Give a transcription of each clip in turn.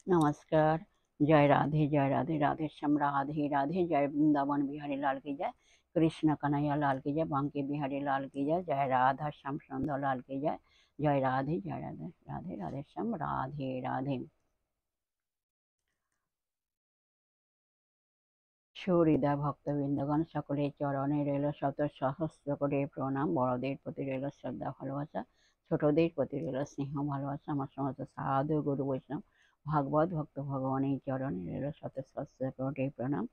नमस्कार। जय राधे जय राधे। राधे श्याम राधे राधे। जय वृंदावन बिहारी लाल की जय। कृष्ण कन्हैया लाल की जय। बांके बिहारी लाल की जय। जय राधा श्याम सुंदर लाल की जय। जय राधे जय राधे। राधे राधे श्याम राधे राधे। সুহৃদা ভক্তবৃন্দগণ সকলের চরণে রইল শত সহস্র করে প্রণাম। বড়দের প্রতি রইল শ্রদ্ধা ভালোবাসা, ছোটদের প্রতি রইল স্নেহ ভালোবাসা। আমার সমস্ত সাধু গুরু বৈষ্ণব ভাগবত ভক্ত ভগবানের চরণে রইল শত সহস্র কোটি প্রণাম,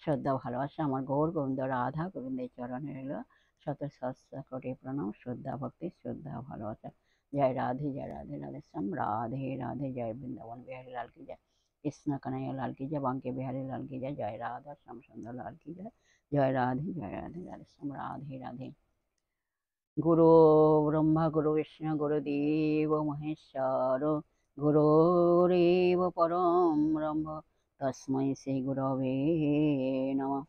শ্রদ্ধা ভালোবাসা। আমার গৌর গোবিন্দ রাধা গোবিন্দের চরণে রইল শত সহস্র কোটি প্রণাম, শ্রদ্ধা ভক্তি, শ্রদ্ধা ভালোবাসা। জয় রাধে জয় রাধে। রাধে শ্যাম রাধে রাধে। জয় বৃন্দাবন বিহাरी लाल की जय। कृष्ण कन्हैया लाल की जय। बांके बिहारी लाल की जय। जय राधा श्याम सुंदर लाल की जय। जय राधे जय राधे। राधे श्याम राधे राधे। गुरु ब्रह्मा गुरु विष्णु गुरुदेव महेश्वर, गुरुरेव परम ब्रह्म तस्मै श्री गुरवे नमः।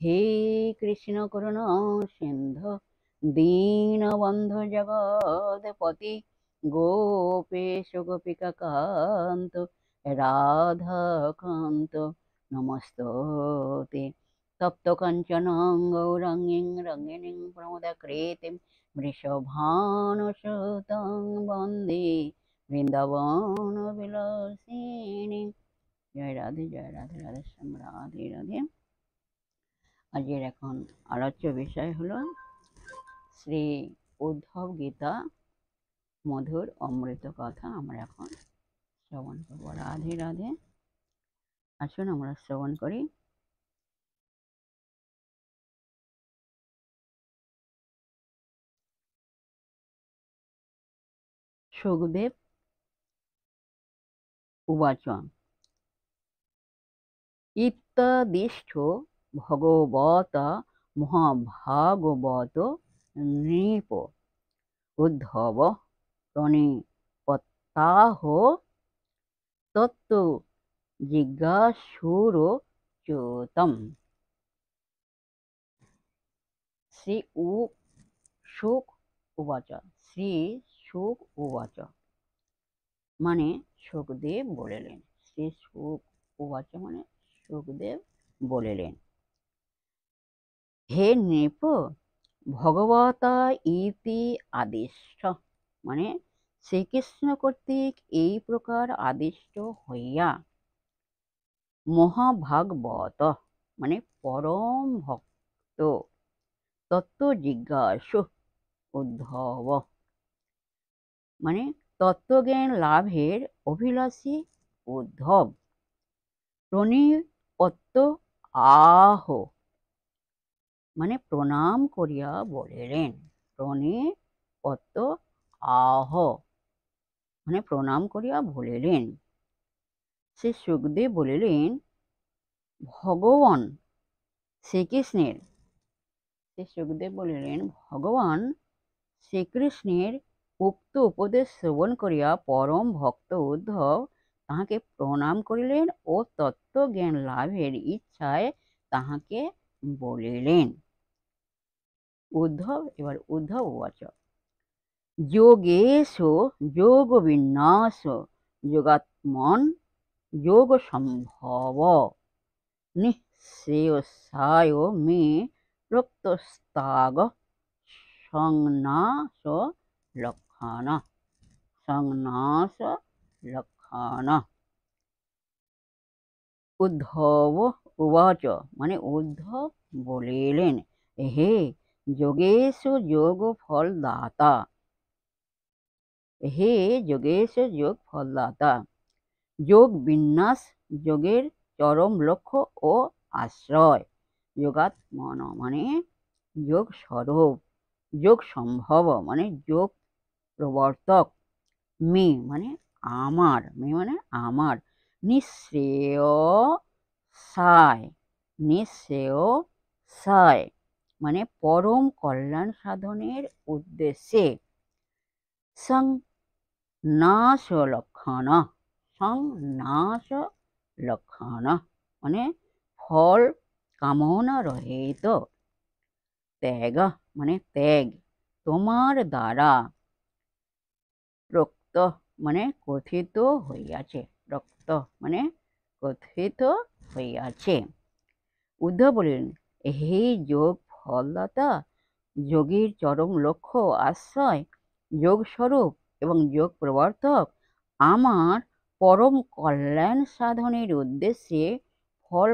हे कृष्ण करुणा सिंधु दीनबंधु जगत्पति, गोपेश गोपिका कांत राधा कांत नमस्तुते। तप्त कंचन गौरांगीं रंगिणीं प्रमोदाकृतिं वृषभानुसुतं वन्दे वृंदावन विलासिनी। जय राधे जय राधे। राधे श्याम राधे राधे। আজকের এখন আলোচ্য বিষয় হলো শ্রী উদ্ধব গীতা মধুর অমৃত কথা। আমরা এখন শ্রবণ করব। রাধে রাধে। আসুন আমরা শ্রবণ করি। সুখদেব উবাচ ইত্যাদিষ্ঠ ভগবতা মহাভাগবত নৃপ উদ্ধব প্রণিপত্তাহ তত্ত্ব জিজ্ঞাসুরচ্যুতম। শ্রী শুক উবাচ। শ্রী শুক উবাচ মানে সুখদেব বলিলেন। শ্রী শুক উবাচ মানে সুখদেব বলিলেন, হে নৃপ, ভগবতা ইতি আদিষ্ট মানে শ্রীকৃষ্ণ কর্তৃক এই প্রকার আদিষ্ট হইয়া, মহাভাগবত মানে পরম ভক্ত, তত্ত্ব জিজ্ঞাসু উদ্ধব মানে তত্ত্বজ্ঞান লাভের অভিলাষী উদ্ধব, প্রণিপত্ত আহ মানে প্রণাম করিয়া বলিলেন। প্রণিপত্ত আহ মানে প্রণাম করিয়া বলিলেন। শ্রী সুখদেব বলিলেন, ভগবান শ্রীকৃষ্ণের শ্রী সুখদেব বলিলেন ভগবান শ্রীকৃষ্ণের উক্ত উপদেশ শ্রবণ করিয়া পরম ভক্ত উদ্ধব তাহাকে প্রণাম করিলেন ও তত্ত্বজ্ঞান লাভের ইচ্ছায় তাহাকে বলিলেন। উদ্ধব উবাচ যোগেশ যোগ বিন্যাস যোগাত্মন যোগ সম্ভব নিঃশ্রেয়সায় মে রক্তস্তাগ সংনাশ লক্ষণ। উদ্ধব উবাচ মানে উদ্ধব বলিলেন, হে যোগেশ যোগ ফলদাতা, হে যোগেশ যোগ ফলদাতা, যোগ বিন্যাস যোগের চরম লক্ষ্য ও আশ্রয়, যোগাত্মন মানে যোগ স্বরূপ, যোগ সম্ভব মানে যোগ প্রবর্তক, মে মানে আমার, নিঃশ্রেয়সায় মানে পরম কল্যাণ সাধনের উদ্দেশ্যে, সংনাশ লক্ষণ মানে ফল কামনা রহিত, ত্যাগ মানে ত্যাগ, তোমার দ্বারা প্রোক্ত মানে কথিত হইয়াছে। রক্ত মানে কথিত হইয়াছে। উদ্ধব বলিলেন, হে যোগ ফলদাতা, যোগীর চরম লক্ষ্য আশ্রয়, যোগ স্বরূপ এবং যোগ প্রবর্তক, আমার পরম কল্যাণ সাধনের উদ্দেশ্যে ফল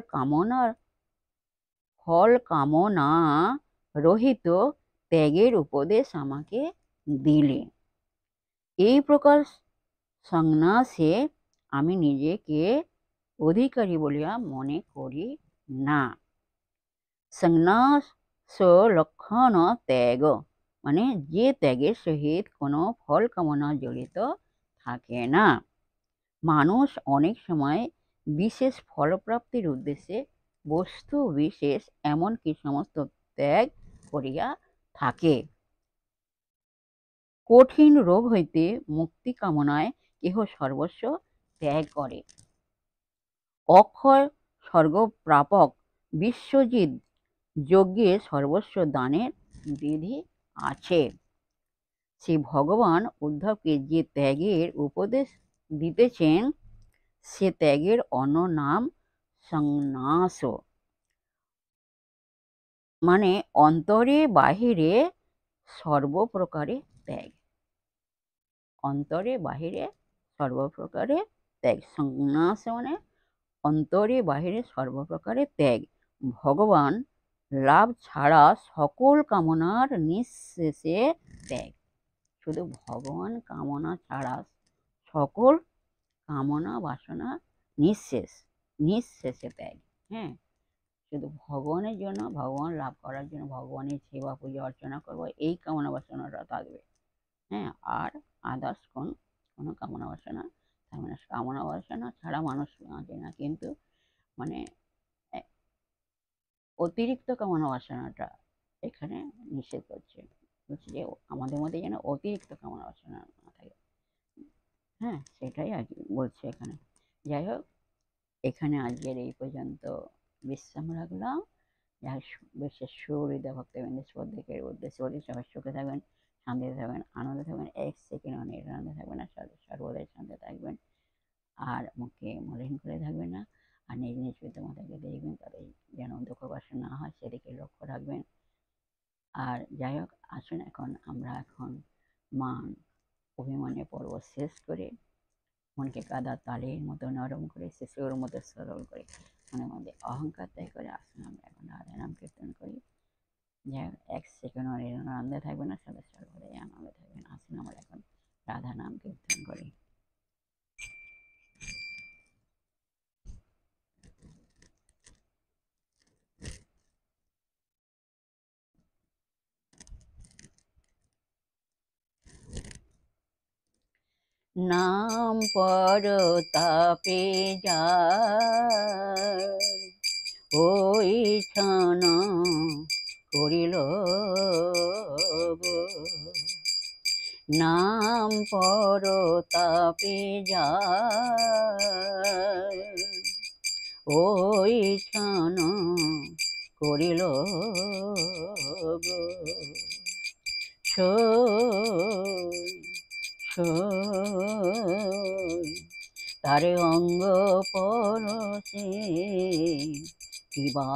কামনা রহিত ত্যাগের উপদেশ আমাকে দিলে। এই প্রকার সংন্যাসে আমি নিজেকে অধিকারী বলিয়া মনে করি না। সংন্যাস লক্ষণ ত্যাগ মানে যে ত্যাগের সহিত কোনো ফল কামনা জড়িত থাকে না। মানুষ অনেক সময় বিশেষ ফলপ্রাপ্তির উদ্দেশ্যে বস্তু বিশেষ এমনকি সমস্ত ত্যাগ করিয়া থাকে। কঠিন রোগ হইতে মুক্তি কামনায় কেহ সর্বস্ব ত্যাগ করে। অক্ষয় স্বর্গপ্রাপক বিশ্বজিৎ যজ্ঞে সর্বস্ব দানের বিধি আছে। শ্রী ভগবান উদ্ধবকে যে ত্যাগের উপদেশ দিতেছেন সে ত্যাগের অন্য নাম সংন্যাস, মানে অন্তরে বাহিরে সর্বপ্রকারে ত্যাগ। অন্তরে বাহিরে সর্বপ্রকারে ত্যাগ। সংন্যাস মানে অন্তরে বাহিরে সর্বপ্রকারে ত্যাগ। ভগবান লাভ ছাড়া সকল কামনার নিঃশেষে ত্যাগ। শুধু ভগবান কামনা ছাড়া সকল কামনা বাসনা নিঃশেষে ত্যাগ। হ্যাঁ, শুধু ভগবানের জন্য, ভগবান লাভ করার জন্য ভগবানের সেবা পূজা অর্চনা করবো, এই কামনা বাসনাটা থাকবে। হ্যাঁ, আর আদার্স কোনো কামনা বাসনা থাকবে না। কামনা বাসনা ছাড়া মানুষ বাঁচে না, কিন্তু মানে অতিরিক্ত কামনা বাসনাটা এখানে নিষেধ করছে। বলছে যে আমাদের মধ্যে যেন অতিরিক্ত কামনা বাসনা না থাকে। হ্যাঁ, সেটাই আর কি বলছে এখানে। যাই হোক, এখানে আজকের এই পর্যন্ত বিশ্রাম রাখলাম। বিশেষ সুহৃদয় ভক্তবৃন্দ প্রত্যেকের উদ্দেশ্যে বলি, সবাই সুখে থাকবেন, শান্তিতে থাকবেন, আনন্দে থাকবেন, এক সেকেন্ড নিরানন্দে থাকবেন, আর সর্বদাই শান্তি থাকবেন, আর মুখে মলিন করে থাকবেন না। আর নিজ নিজ পিতামাতাকে দেখবেন, তাদের যেন দুঃখ কষ্ট না হয় সেদিকে লক্ষ্য রাখবেন। আর যাই হোক, আসুন আমরা মান অভিমানের পর্ব শেষ করে মনকে কাদা তালের মতো নরম করে, শিশুর মতো সরল করে, মনের মধ্যে অহংকার ত্যাগ করে আসুন আমরা এখন রাধা নাম কীর্তন করি। যাই হোক, এক সেকেন্ড আনন্দে থাকবেন না, সদা সর্বদাই আনন্দে থাকবেন। আসুন আমরা এখন রাধা নাম কীর্তন করি। নাম পরতাপে যায় ওই ক্ষণ করিল গো, নাম পরতাপে যায় ওই ক্ষণ করিল গো, তারে অঙ্গ পরশে কিবা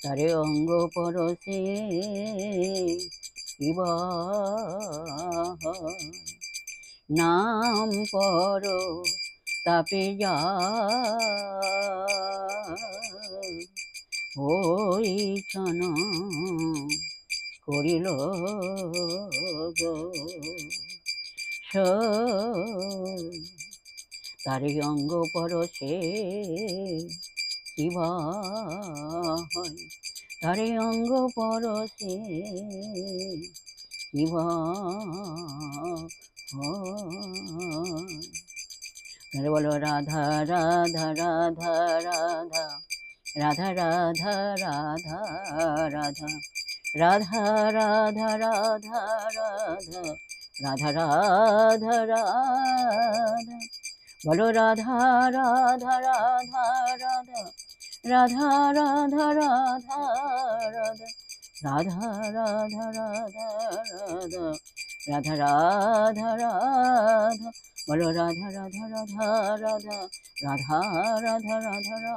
তারে অঙ্গ পরশে কিবা নাম পর তাপে যায় ওই ক্ষণ করিল গো, তারে অঙ্গ পরশে কিবা হয়, তারে অঙ্গ পরশে কিবা হয়। বলো রাধা রাধা রাধা রাধা রাধা রাধা রাধা রাধা রাধা রাধা রাধা রাধা রাধা রাধা রাধা, বলো রাধা রাধা রাধা রাধা রাধা রাধা রাধা রাধা राधा राधा राधा राधा राधा राधा राधा बोलो राधा राधा राधा राधा राधा राधा राधा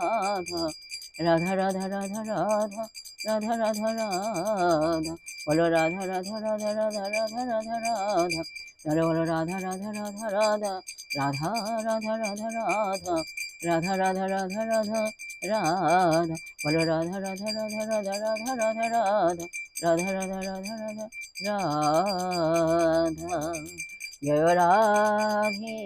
राधा राधा राधा राधा राधा राधा राधा बोलो राधा राधा राधा राधा राधा राधा राधा चलो बोलो राधा राधा राधा राधा राधा राधा राधा राधा राधा राधा राधा राधा राधा बोलो राधा राधा राधा राधा राधा राधा राधा राधा राधा राधा राधा राधा जय राधे